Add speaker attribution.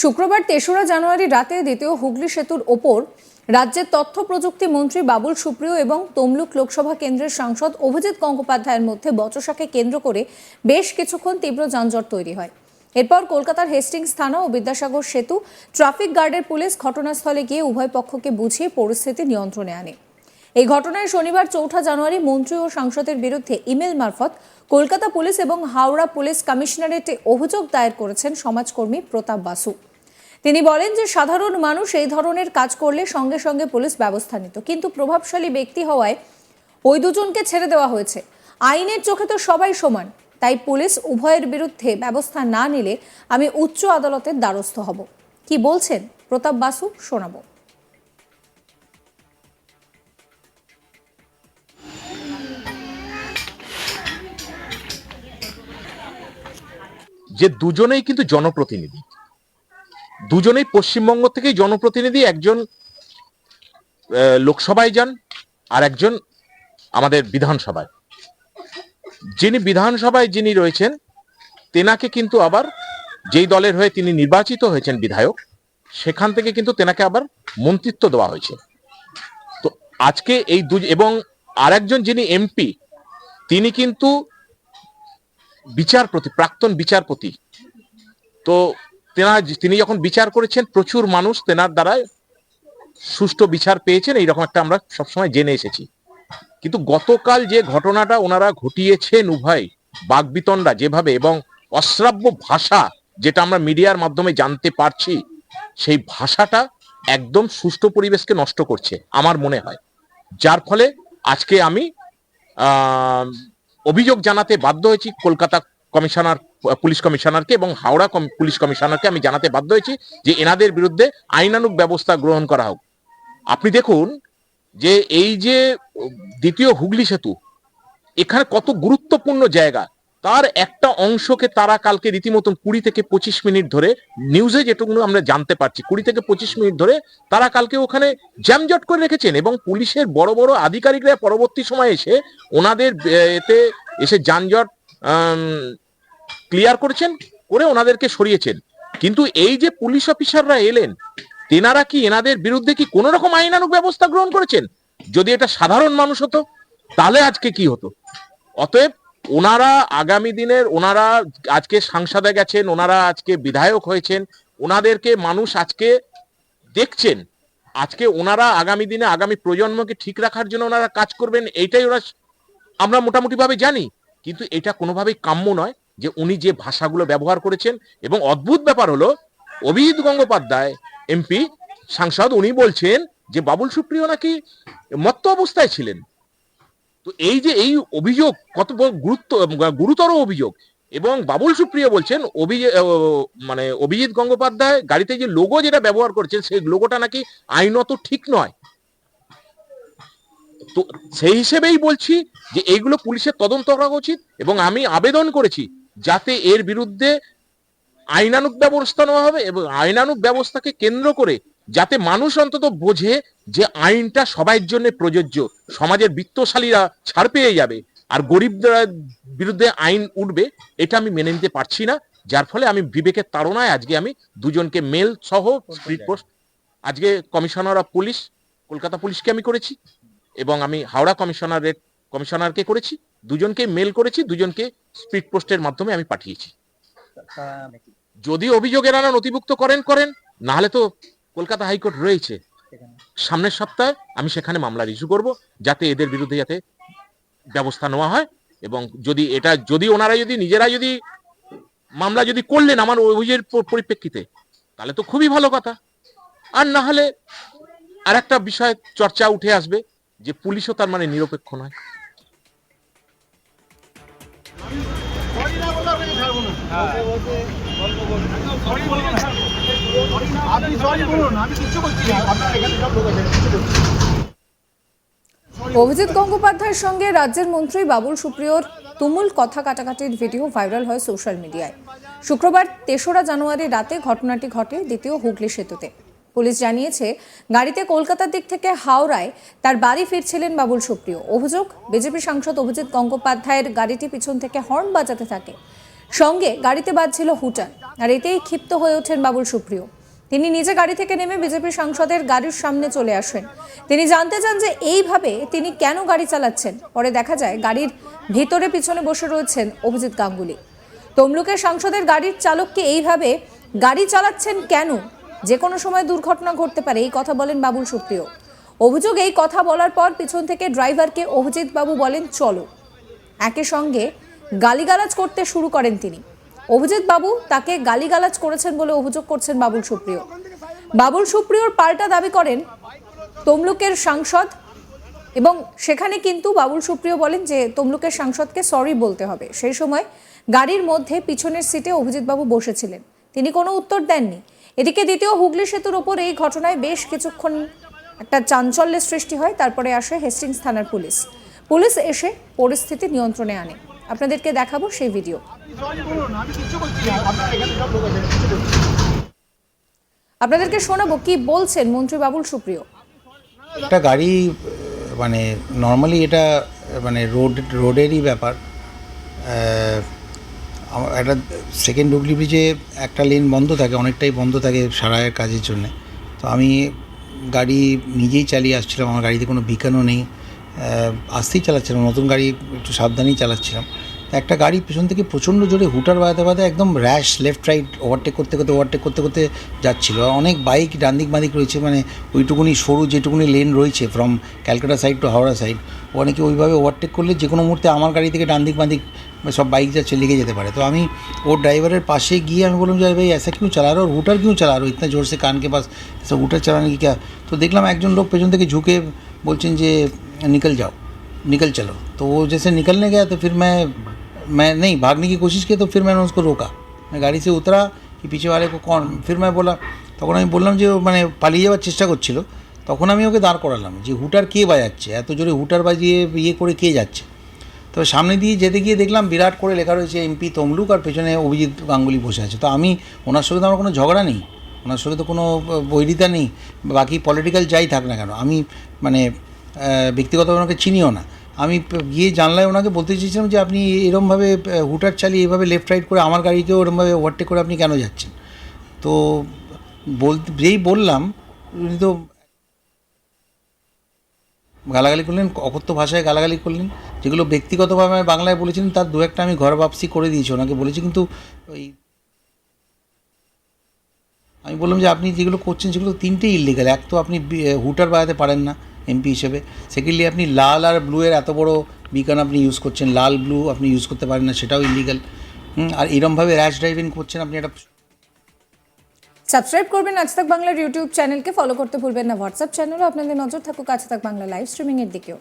Speaker 1: শুক্রবার ৩রা জানুয়ারি রাতে দ্বিতীয় হুগলি সেতুর ওপর রাজ্যের তথ্য প্রযুক্তি মন্ত্রী বাবুল সুপ্রিয় এবং তমলুক লোকসভা কেন্দ্রের সাংসদ অভিজিৎ গঙ্গোপাধ্যায়ের মধ্যে বচসাকে কেন্দ্র করে বেশ কিছুক্ষণ তীব্র যানজট তৈরি হয়। এরপর কলকাতার হেস্টিংস থানা ও বিদ্যাসাগর সেতু ট্রাফিক গার্ডের পুলিশ ঘটনাস্থলে গিয়ে উভয় পক্ষকে বুঝিয়ে পরিস্থিতি নিয়ন্ত্রণে আনে। এই ঘটনায় শনিবার ৪ঠা জানুয়ারি মন্ত্রী ও সাংসদের বিরুদ্ধে ইমেল মারফত কলকাতা পুলিশ এবং হাওড়া পুলিশ কমিশনারেটে অভিযোগ দায়ের করেছেন সমাজকর্মী প্রতাপ বাসু। তিনি বলেন যে সাধারণ মানুষ এই ধরনের কাজ করলে সঙ্গে সঙ্গে পুলিশ ব্যবস্থা নিত, কিন্তু প্রভাবশালী ব্যক্তি হওয়ায় ওই দুজনকে ছেড়ে দেওয়া হয়েছে। আইনের চোখে তো সবাই সমান, তাই পুলিশ উভয়ের বিরুদ্ধে ব্যবস্থা না নিলে আমি উচ্চ আদালতের দ্বারস্থ হব। কি বলছেন প্রতাপ বাসু শোনাবো।
Speaker 2: যে দুজনেই কিন্তু জনপ্রতিনিধি, দুজনেই পশ্চিমবঙ্গ থেকেই জনপ্রতিনিধি। একজন লোকসভায় যান আর একজন আমাদের বিধানসভায়। যিনি বিধানসভায় রয়েছেন তেনাকে কিন্তু আবার যেই দলের হয়ে তিনি নির্বাচিত হয়েছেন বিধায়ক, সেখান থেকে কিন্তু তেনাকে আবার মন্ত্রিত্ব দেওয়া হয়েছে। তো আজকে এই এবং আরেকজন যিনি এমপি, তিনি কিন্তু বিচারপতি, প্রাক্তন বিচারপতি। তো তিনি যখন বিচার করেছেন, প্রচুর মানুষ তেনার দ্বারা সুষ্ঠু বিচার পেয়েছেন, এইরকম একটা আমরা সবসময় জেনে এসেছি। কিন্তু গতকাল যে ঘটনাটা ওনারা ঘটিয়েছেন, উভয় বাকবিতণ্ডা যেভাবে এবং অশ্রাব্য ভাষা, যেটা আমরা মিডিয়ার মাধ্যমে জানতে পারছি, সেই ভাষাটা একদম সুষ্ঠু পরিবেশকে নষ্ট করছে আমার মনে হয়। যার ফলে আজকে আমি অভিযোগ জানাতে বাধ্য হয়েছি কলকাতা পুলিশ কমিশনারকে এবং হাওড়া পুলিশ কমিশনারকে আমি জানাতে বাধ্য হয়েছি যে এনাদের বিরুদ্ধে আইনানুগ ব্যবস্থা গ্রহণ করা হোক। আপনি দেখুন যে এই যে দ্বিতীয় হুগলি সেতু, এখানে কত গুরুত্বপূর্ণ জায়গা, তার একটা অংশকে তারা কালকে রীতিমতন 20 থেকে 25 মিনিট ধরে, নিউজে যেটুকু আমরা জানতে পারছি, 20 থেকে 25 মিনিট ধরে তারা কালকে ওখানে জ্যামজট করে রেখেছেন। এবং পুলিশের বড় বড় আধিকারিকরা পরবর্তী সময় এসে ওনাদের এতে এসে যানজট ক্লিয়ার করেছেন, করে ওনাদেরকে সরিয়েছেন। কিন্তু এই যে পুলিশ অফিসাররা এলেন, তেনারা কি এনাদের বিরুদ্ধে কি কোনো রকম আইনানুগ ব্যবস্থা গ্রহণ করেছেন? যদি এটা সাধারণ মানুষ হতো তাহলে আজকে কি হতো? অতএব ওনারা আগামী দিনের, ওনারা আজকে সাংসদে গেছেন, ওনারা আজকে বিধায়ক হয়েছেন, ওনাদেরকে মানুষ আজকে দেখছেন। আজকে ওনারা আগামী দিনে আগামী প্রজন্মকে ঠিক রাখার জন্য ওনারা কাজ করবেন, এইটাই আমরা মোটামুটি ভাবে জানি। কিন্তু এটা কোনোভাবেই কাম্য নয় যে উনি যে ভাষাগুলো ব্যবহার করেছেন। এবং অদ্ভুত ব্যাপার হলো, অভিজিৎ গঙ্গোপাধ্যায় এমপি সাংসদ, উনি বলছেন যে বাবুল সুপ্রিয় নাকি মত্ত অবস্থায় ছিলেন। তো এই যে এই অভিযোগ কত গুরুতর অভিযোগ। এবং বাবুল সুপ্রিয় বলছেন অভিজিৎ গঙ্গোপাধ্যায় গাড়িতে যে লোগো যেটা ব্যবহার করছেন, সেই লোগোটা নাকি আইনত ঠিক নয়। তো সেই হিসেবেই বলছি যে এইগুলো পুলিশের তদন্ত করা উচিত। এবং আমি আবেদন করেছি যাতে এর বিরুদ্ধে আইনানুগ ব্যবস্থা নেওয়া হবে, এবং আইনানুগ ব্যবস্থাকে কেন্দ্র করে যাতে মানুষ অন্তত বোঝে যে আইনটা সবার জন্য প্রযোজ্য। সমাজের বিত্তশালীরা ছাড় পেয়ে যাবে আর গরিবদের বিরুদ্ধে আইন উঠবে, এটা আমি মেনে নিতে পারছি না। যার ফলে আমি বিবেকের তাড়নায় আজকে আমি দুজনকে মেল সহ স্পিড পোস্ট, আজকে কমিশনার অফ পুলিশ কলকাতা পুলিশকে আমি করেছি এবং আমি হাওড়া কমিশনারকে করেছি, দুজনকে মেল করেছি, দুজনকে স্পিড পোস্টের মাধ্যমে আমি পাঠিয়েছি। যদি অভিযোগ এনারা নথিভুক্ত করেন, না হলে তো কলকাতা হাইকোর্ট রয়েছে, সামনের সপ্তাহে আমি সেখানে মামলা রিজু করব যাতে এদের বিরুদ্ধে যাতে ব্যবস্থা নেওয়া হয়। এবং যদি ওনারা নিজেরা মামলা করলেন আমার অভিযোগের পরিপ্রেক্ষিতে, তাহলে তো খুবই ভালো কথা। আর না হলে আর একটা বিষয় চর্চা উঠে আসবে যে পুলিশও তার মানে নিরপেক্ষ নয়।
Speaker 1: অভিজিৎ গঙ্গোপাধ্যায়ের সঙ্গে রাজ্যের মন্ত্রী বাবুল সুপ্রিয়র তুমুল কথা কাটাকাটির ভিডিও ভাইরাল হয় সোশ্যাল মিডিয়ায়। শুক্রবার ৩রা জানুয়ারি রাতে ঘটনাটি ঘটে দ্বিতীয় হুগলি সেতুতে। পুলিশ জানিয়েছে, গাড়িতে কলকাতার দিক থেকে হাওড়ায় তার বাড়ি ফিরছিলেন বাবুল সুপ্রিয়। অভিযোগ, বিজেপি সাংসদ অভিজিৎ গঙ্গোপাধ্যায়ের গাড়িটি পিছন থেকে হর্ন বাজাতে থাকে। সঙ্গে গাড়িতে বাজছিল হুটার। আর এতেই ক্ষিপ্ত হয়ে ওঠেন বাবুল সুপ্রিয়। তিনি নিজে গাড়ি থেকে নেমে বিজেপি সাংসদের গাড়ির সামনে চলে আসেন। তিনি জানতে চান যে এইভাবে তিনি কেন গাড়ি চালাচ্ছেন। পরে দেখা যায় গাড়ির ভিতরে পিছনে বসে রয়েছেন অভিজিৎ গাঙ্গুলি। তমলুকের সাংসদের গাড়ির চালককে এইভাবে গাড়ি চালাচ্ছেন কেন, যে কোনো সময় দুর্ঘটনা ঘটতে পারে, এই কথা বলেন বাবুল সুপ্রিয়। অভিযোগ, এই কথা বলার পর পিছন থেকে ড্রাইভারকে অভিজিৎ বাবু বলেন চলো। একই সঙ্গে গালিগালাজ করতে শুরু করেন তিনি। অভিজিৎ বাবু তাকে গালিগালাজ করেছেন বলে অভিযোগ করছেন বাবুল সুপ্রিয়। বাবুল সুপ্রিয়র পাল্টা দাবি করেন তমলুকের সাংসদ, এবং সেখানে কিন্তু বাবুল সুপ্রিয় বলেন যে তমলুকের সাংসদকে সরি বলতে হবে। সেই সময় গাড়ির মধ্যে পিছনের সিটে অভিজিৎ বাবু বসেছিলেন, তিনি কোনো উত্তর দেননি। এদিকে দ্বিতীয় হুগলি সেতুর ওপর এই ঘটনায় বেশ কিছুক্ষণ একটা চাঞ্চল্যের সৃষ্টি হয়। তারপরে আসে হেস্টিংস থানার পুলিশ এসে পরিস্থিতি নিয়ন্ত্রণে আনে। আপনাদেরকে দেখাবো সেই ভিডিও। আপনাদেরকে শোনাবো কি বলছেন মন্ত্রী বাবুল সুপ্রিয়।
Speaker 3: একটা গাড়ি মানে নর্মালি এটা মানে রোডেরই ব্যাপার। একটা সেকেন্ড হুগলি ব্রিজে একটা লেন বন্ধ থাকে, অনেকটাই বন্ধ থাকে সারাইয়ের কাজের জন্যে। তো আমি গাড়ি নিজেই চালিয়ে আসছিলাম, আমার গাড়িতে কোনো বিকানও নেই, আস্তেই চালাচ্ছিলাম, নতুন গাড়ি একটু সাবধানেই চালাচ্ছিলাম। একটা গাড়ি পেছন থেকে প্রচণ্ড জোরে হুটার বাজাতে একদম র্যাশ লেফট রাইট ওভারটেক করতে যাচ্ছিল। অনেক বাইক ডান দিক বাঁদিক রয়েছে, মানে ওইটুকুনি সরু যেটুকুনি লেন রয়েছে from Calcutta side to Howrah side, ওখানে কি ওইভাবে ওভারটেক করলে যে কোনো মুহূর্তে আমার গাড়ি থেকে ডান দিক বাঁদিক সব বাইক যাচ্ছে লেগে যেতে পারে। তো আমি ওর ড্রাইভারের পাশে গিয়ে আমি বললাম যে ভাই ऐसा क्यों चला रहे हो और हुटर क्यों चला रहे हो इतना जोर से कान के पास, ऐसा हुटर चलाने की क्या। तो देखलाम একজন লোক পেছন থেকে ঝুঁকে বলছেন যে निकल चलो। तो वो जैसे निकलने गया तो फिर मैं नहीं भागने की कोशिश की, तो फिर मैंने उसको रोका। मैं गाड़ी से उतरा कि पीछे वाले को कौन, फिर मैं बोला, তখন আমি বললাম যে মানে পালিয়ে যাওয়ার চেষ্টা করছিল। তখন আমি ওকে দাঁড় করালাম যে হুটার কে বাজাচ্ছে, এত জোরে হুটার বাজিয়ে ইয়ে করে কে যাচ্ছে। তো সামনে দিয়ে যেতে গিয়ে দেখলাম বিরাট করে লেখা রয়েছে এমপি তমলুক, আর পেছনে অভিজিৎ গাঙ্গুলি বসে আছে। তো আমি ওনার সঙ্গে তো আমার কোনো ঝগড়া নেই, ওনার সঙ্গে তো কোনো বৈরিতা নেই, বাকি পলিটিক্যাল যাই থাক না কেন, আমি মানে ব্যক্তিগতভাবে ওনাকে চিনিও না। আমি গিয়ে জানলায় ওনাকে বলতে চেয়েছিলাম যে আপনি এরমভাবে হুটার চালিয়ে এভাবে লেফট রাইট করে আমার গাড়িকেও এরমভাবে ওভারটেক করে আপনি কেন যাচ্ছেন। তো যেই বললাম উনি তো গালাগালি করলেন, অকথ্য ভাষায় গালাগালি করলেন, যেগুলো ব্যক্তিগতভাবে বাংলায় বলেছিলেন তার দু একটা আমি ঘর বাপসি করে দিয়েছি ওনাকে বলেছি। কিন্তু ওই আমি বললাম যে আপনি যেগুলো করছেন সেগুলো তিনটেই ইললিগাল। এক তো আপনি হুটার বাজাতে পারেন না এমপি হিসেবে, সেকেন্ডলি আপনি লাল আর ব্লু এর এত বড় বিকন আপনি ইউজ করছেন, লাল ব্লু আপনি ইউজ করতে পারেন না, সেটাও ইললিগাল। আর এরমভাবে র্যাশ ড্রাইভিং করছেন আপনি। একটা
Speaker 1: সাবস্ক্রাইব করবেন আজ তাক বাংলার ইউটিউব চ্যানেলকে, ফলো করতে ভুলবেন না হোয়াটসঅ্যাপ চ্যানেলও। আপনাদের নজর থাকুক আজ তাক বাংলা লাইভ স্ট্রিমিং এর দিকেও।